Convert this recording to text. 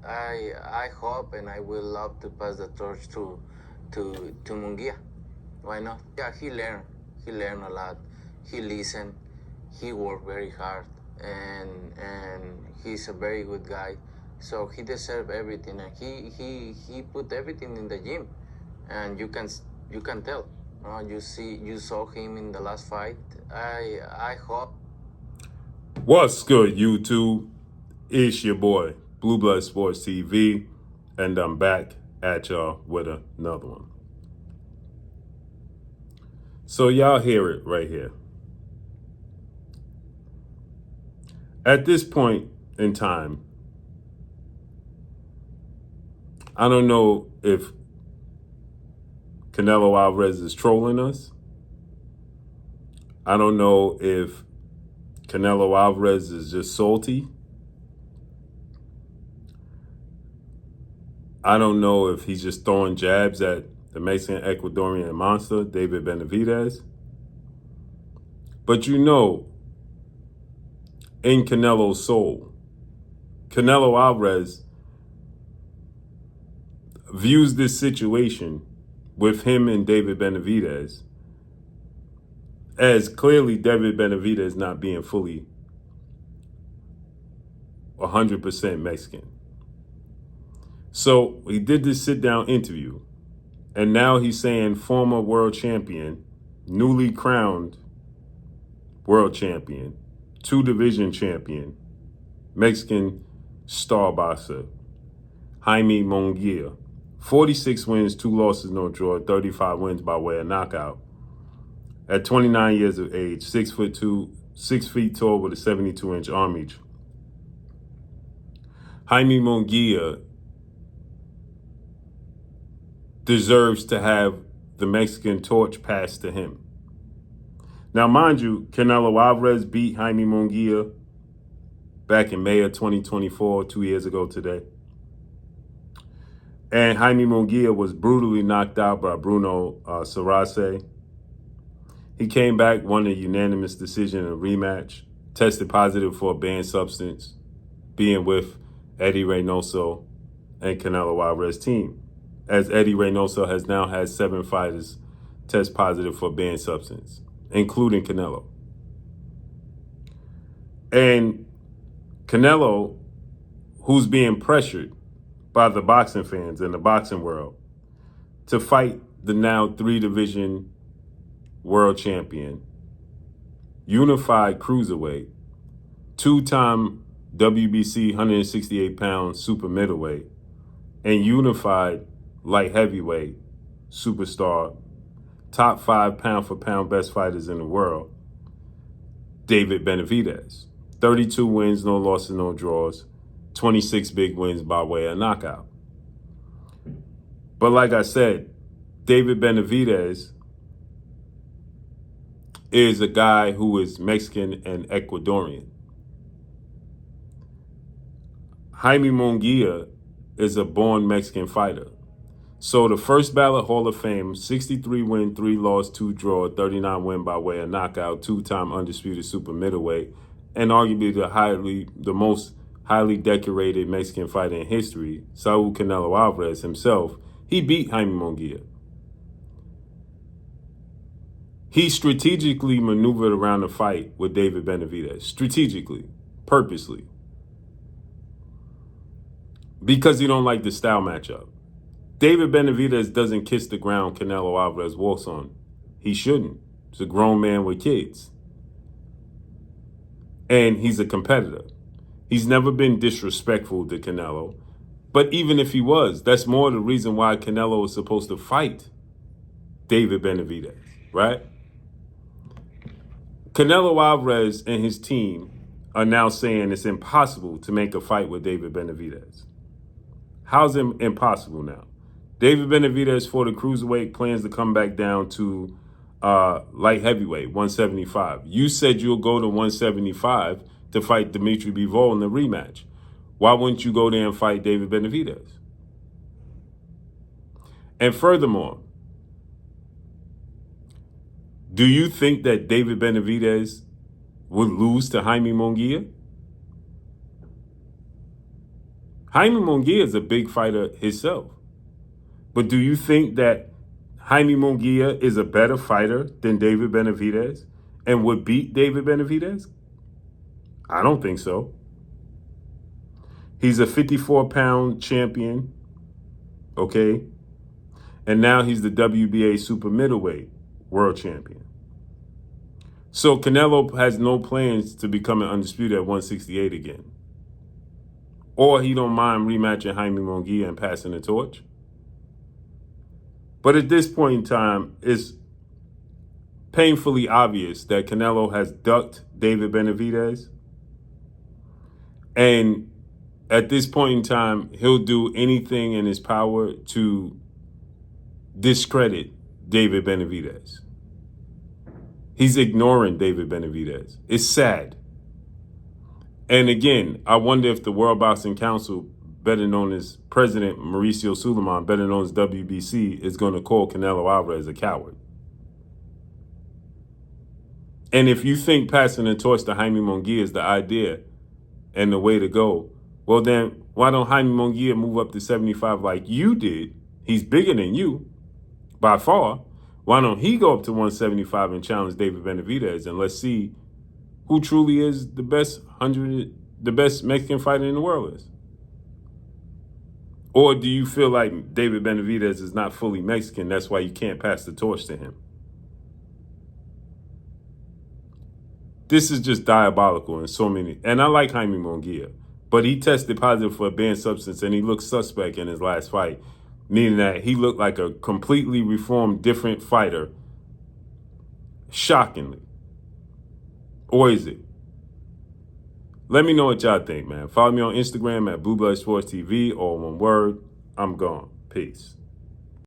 I hope and I will love to pass the torch to Munguia. Why not? Yeah, he learned a lot. He listened. He worked very hard, and he's a very good guy. So he deserves everything, and he put everything in the gym, and you can tell. You saw him in the last fight. I hope. What's good, YouTube? It's your boy, Blue Blood Sports TV, and I'm back at y'all with another one. So y'all hear it right here. At this point in time, I don't know if Canelo Alvarez is trolling us. I don't know if Canelo Alvarez is just salty. I don't know if he's just throwing jabs at the Mexican Ecuadorian monster, David Benavidez. But you know, in Canelo's soul, Canelo Alvarez views this situation with him and David Benavidez as clearly David Benavidez not being fully 100% Mexican. So he did this sit-down interview, and now he's saying former world champion, newly crowned world champion, 2-division champion, Mexican star boxer, Jaime Munguia. 46 wins, 2 losses, no draw, 35 wins by way of knockout. At 29 years of age, 6'2", 6 feet tall with a 72-inch arm reach. Jaime Munguia deserves to have the Mexican torch passed to him. Now, mind you, Canelo Alvarez beat Jaime Munguia back in May of 2024, 2 years ago today. And Jaime Munguia was brutally knocked out by Bruno Sarase. He came back, won a unanimous decision in a rematch, tested positive for a banned substance, being with Eddie Reynoso and Canelo Alvarez team, as Eddie Reynoso has now had 7 fighters test positive for banned substance, including Canelo. And Canelo, who's being pressured by the boxing fans and the boxing world to fight the now 3-division world champion, unified cruiserweight, 2-time WBC 168-pound super middleweight, and unified light heavyweight superstar, top 5 pound-for-pound best fighters in the world, David Benavidez. 32 wins, no losses, no draws, 26 big wins by way of knockout. But like I said, David Benavidez is a guy who is Mexican and Ecuadorian. Jaime Munguia is a born Mexican fighter. So the first ballot Hall of Fame, 63 win, 3 loss, 2 draw, 39 win by way of knockout, 2-time undisputed super middleweight, and arguably the most highly decorated Mexican fighter in history, Saul Canelo Alvarez himself, he beat Jaime Munguia. He strategically maneuvered around the fight with David Benavidez, strategically, purposely, because he don't like the style matchup. David Benavidez doesn't kiss the ground Canelo Alvarez walks on. He shouldn't. He's a grown man with kids. And he's a competitor. He's never been disrespectful to Canelo. But even if he was, that's more the reason why Canelo is supposed to fight David Benavidez, right? Canelo Alvarez and his team are now saying it's impossible to make a fight with David Benavidez. How's it impossible now? David Benavidez for the cruiserweight plans to come back down to light heavyweight, 175. You said you'll go to 175 to fight Dimitri Bivol in the rematch. Why wouldn't you go there and fight David Benavidez? And furthermore, do you think that David Benavidez would lose to Jaime Munguia? Jaime Munguia is a big fighter himself. But do you think that Jaime Munguia is a better fighter than David Benavidez and would beat David Benavidez? I don't think so. He's a 54-pound champion, okay? And now he's the WBA super middleweight world champion. So Canelo has no plans to become an undisputed at 168 again. Or he don't mind rematching Jaime Munguia and passing the torch. But at this point in time, it's painfully obvious that Canelo has ducked David Benavidez. And at this point in time, he'll do anything in his power to discredit David Benavidez. He's ignoring David Benavidez. It's sad. And again, I wonder if the World Boxing Council, better known as President Mauricio Suleiman, better known as WBC, is going to call Canelo Alvarez a coward. And if you think passing the torch to Jaime Munguia is the idea and the way to go, well then, why don't Jaime Munguia move up to 75 like you did? He's bigger than you, by far. Why don't he go up to 175 and challenge David Benavidez, and let's see who truly is the best Mexican fighter in the world is? Or do you feel like David Benavidez is not fully Mexican, that's why you can't pass the torch to him? This is just diabolical in so many. And I like Jaime Munguia, but he tested positive for a banned substance and he looked suspect in his last fight, meaning that he looked like a completely reformed, different fighter. Shockingly. Or is it? Let me know what y'all think, man. Follow me on Instagram at Blue Blood Sports TV, or one word, I'm gone. Peace.